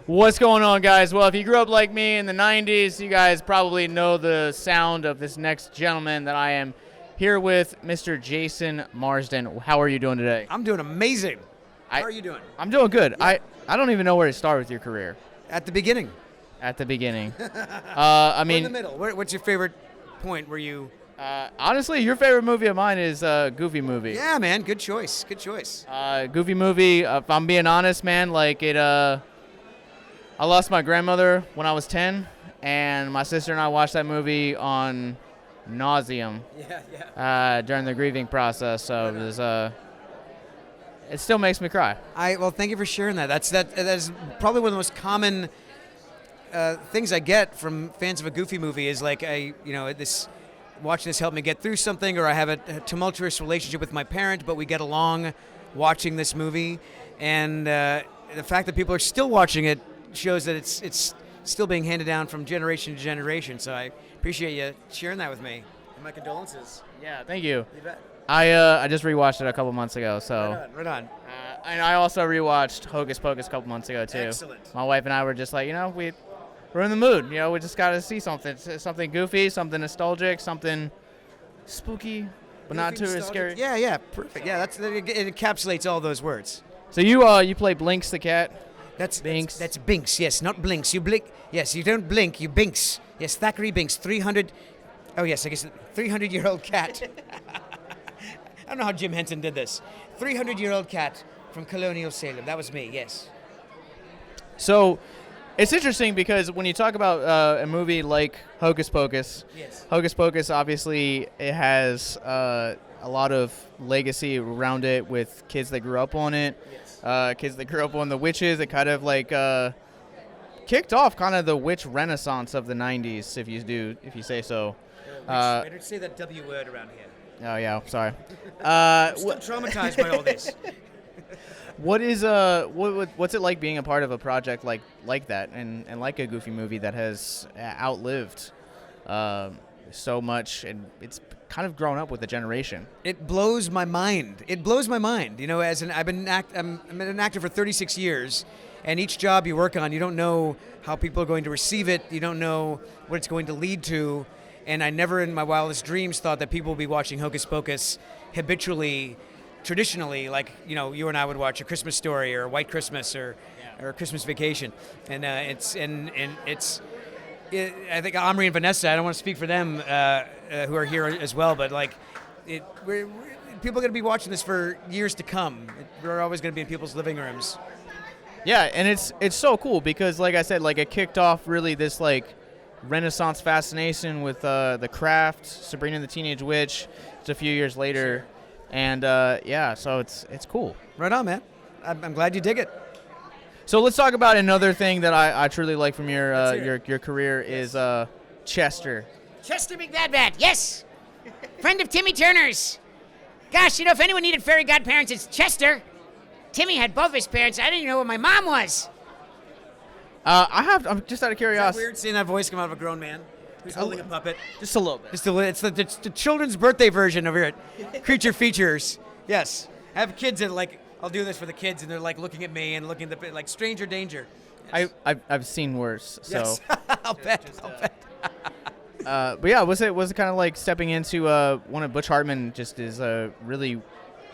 What's going on, guys? Well, if you grew up like me in the 90s, you guys probably know the sound of this next gentleman that I am here with, Mr. Jason Marsden. How are you doing today? I'm doing amazing. How are you doing? I'm doing good. Yeah. I don't even know where to start with your career. At the beginning. At the beginning. Or in the middle. What's your favorite point where you... Honestly, your favorite movie of mine is Goofy movie. Yeah, man. Good choice. Good choice. Goofy movie, if I'm being honest, man, like I lost my grandmother when I was 10, and my sister and I watched that movie on nauseum during the grieving process. So it was it still makes me cry. Well, thank you for sharing that. That's probably one of the most common things I get from fans of a Goofy movie is like watching this helped me get through something, or I have a tumultuous relationship with my parent, but we get along watching this movie, and the fact that people are still watching it shows that it's still being handed down from generation to generation. So I appreciate you sharing that with me. And my condolences. Yeah, thank you. You bet. I just rewatched it a couple months ago. So Right on. and I also rewatched Hocus Pocus a couple months ago too. Excellent. My wife and I were just like, we're in the mood. We just got to see something goofy, something nostalgic, something spooky, but not too scary. Yeah, perfect. Yeah, it encapsulates all those words. So you play Blinks the cat. That's Binks. That's Binks, yes, not Blinks. You blink. Yes, you don't blink, you Binks. Yes, Thackeray Binks, 300. Oh, yes, I guess 300-year-old cat. I don't know how Jim Henson did this. 300-year-old cat from colonial Salem. That was me, yes. So it's interesting because when you talk about a movie like Hocus Pocus, Yes. Hocus Pocus, obviously, it has a lot of legacy around it with kids that grew up on it. Yes. Kids that grew up on the witches. It kind of like kicked off kind of the witch renaissance of the 90s, if you say so. Better say that W word around here. Oh yeah, sorry. I'm still traumatized by all this. What's it like being a part of a project like that and like a Goofy movie that has outlived so much, and it's kind of grown up with the generation? It blows my mind. I'm an actor for 36 years, and each job you work on, you don't know how people are going to receive it. You don't know what it's going to lead to. And I never in my wildest dreams thought that people would be watching Hocus Pocus habitually, traditionally, like, you and I would watch A Christmas Story or White Christmas or Christmas Vacation. And I think Omri and Vanessa, I don't want to speak for them who are here as well, but people are going to be watching this for years to come. We're always going to be in people's living rooms. Yeah, and it's so cool because, like I said, like it kicked off really this like Renaissance fascination with the Craft, Sabrina the Teenage Witch. It's a few years later, Sure. And so it's cool. Right on, man. I'm glad you dig it. So let's talk about another thing that I truly like from Let's hear your career is Chester. Chester McBadbat, yes. Friend of Timmy Turner's. Gosh, if anyone needed fairy godparents, it's Chester. Timmy had both his parents. I didn't even know what my mom was. I'm just out of Is that curiosity. weird seeing that voice come out of a grown man who's holding a puppet? Just a little bit. It's the children's birthday version of it. Creature features. Yes. I have kids that I'll do this for the kids, and they're looking at me and looking at the stranger danger. Yes. I've seen worse. So. Yes. I'll bet. But yeah, was it kind of like stepping into one of Butch Hartman? Just is a really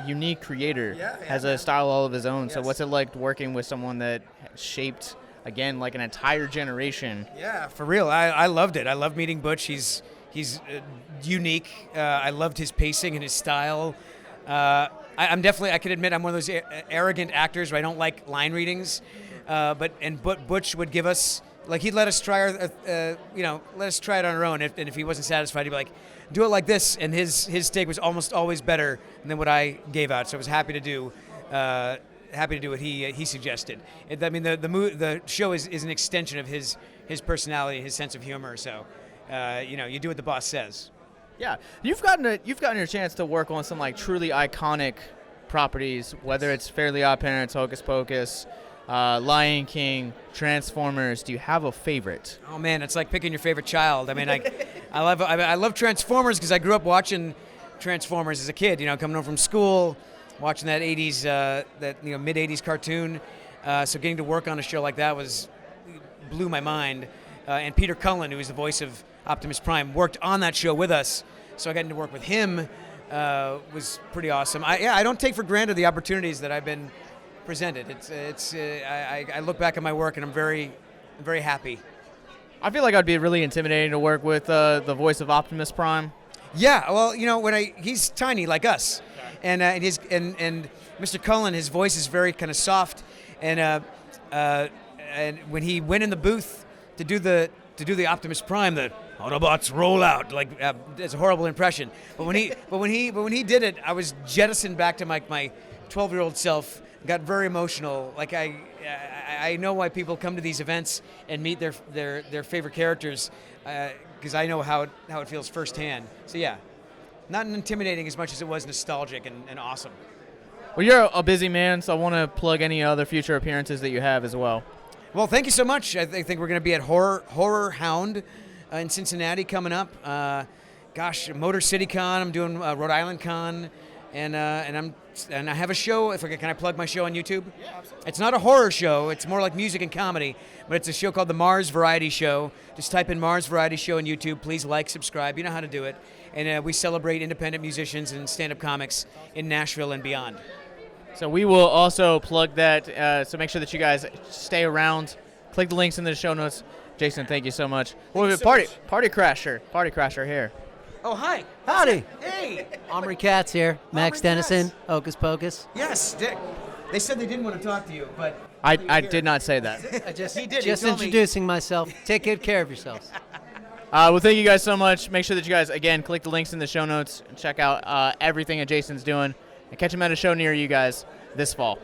unique creator. Yeah, has man. a style all of his own. Yes. So what's it like working with someone that shaped again like an entire generation? Yeah, for real. I loved it. I love meeting Butch. He's unique. I loved his pacing and his style. I'm definitely, I can admit, I'm one of those arrogant actors where I don't like line readings. But Butch would give us, he'd let us try let us try it on our own. And if he wasn't satisfied, he'd be like, do it like this. And his take was almost always better than what I gave out. So I was happy to do what he suggested. The show is an extension of his personality, his sense of humor. So, you do what the boss says. Yeah, you've gotten your chance to work on some truly iconic properties, whether it's Fairly Oddparents, Hocus Pocus, Lion King, Transformers. Do you have a favorite? Oh man, it's like picking your favorite child. I love Transformers because I grew up watching Transformers as a kid. Coming home from school, watching that '80s, mid '80s cartoon. So getting to work on a show like that was blew my mind. And Peter Cullen, who is the voice of Optimus Prime, worked on that show with us. So I got to work with him. Was pretty awesome. I don't take for granted the opportunities that I've been presented. I look back at my work and I'm very happy. I feel like I'd be really intimidating to work with the voice of Optimus Prime. Yeah, well, he's tiny like us, and Mr. Cullen, his voice is very kind of soft, and when he went in the booth to do the Optimus Prime, the Autobots roll out, like it's a horrible impression. But when he did it, I was jettisoned back to my 12-year-old self. Got very emotional. Like I know why people come to these events and meet their favorite characters, because I know how it feels firsthand. So yeah, not intimidating as much as it was nostalgic and awesome. Well, you're a busy man, so I want to plug any other future appearances that you have as well. Well, thank you so much. I think we're going to be at Horror Hound in Cincinnati coming up. Motor City Con. I'm doing Rhode Island Con. And I have a show. Can I plug my show on YouTube? Yeah, absolutely. It's not a horror show. It's more like music and comedy. But it's a show called the Mars Variety Show. Just type in Mars Variety Show on YouTube. Please like, subscribe. You know how to do it. And we celebrate independent musicians and stand-up comics in Nashville and beyond. So we will also plug that. So make sure that you guys stay around. Click the links in the show notes. Jason, thank you so much. Party Crasher here. Oh, hi. Howdy. Hey. Omri Katz here. Max Dennison, Hocus Pocus. Yes, Dick. They said they didn't want to talk to you, but I did not say that. he did. Just He told me. introducing myself. Take good care of yourselves. Well, thank you guys so much. Make sure that you guys, again, click the links in the show notes and check out everything that Jason's doing. And catch him at a show near you guys this fall.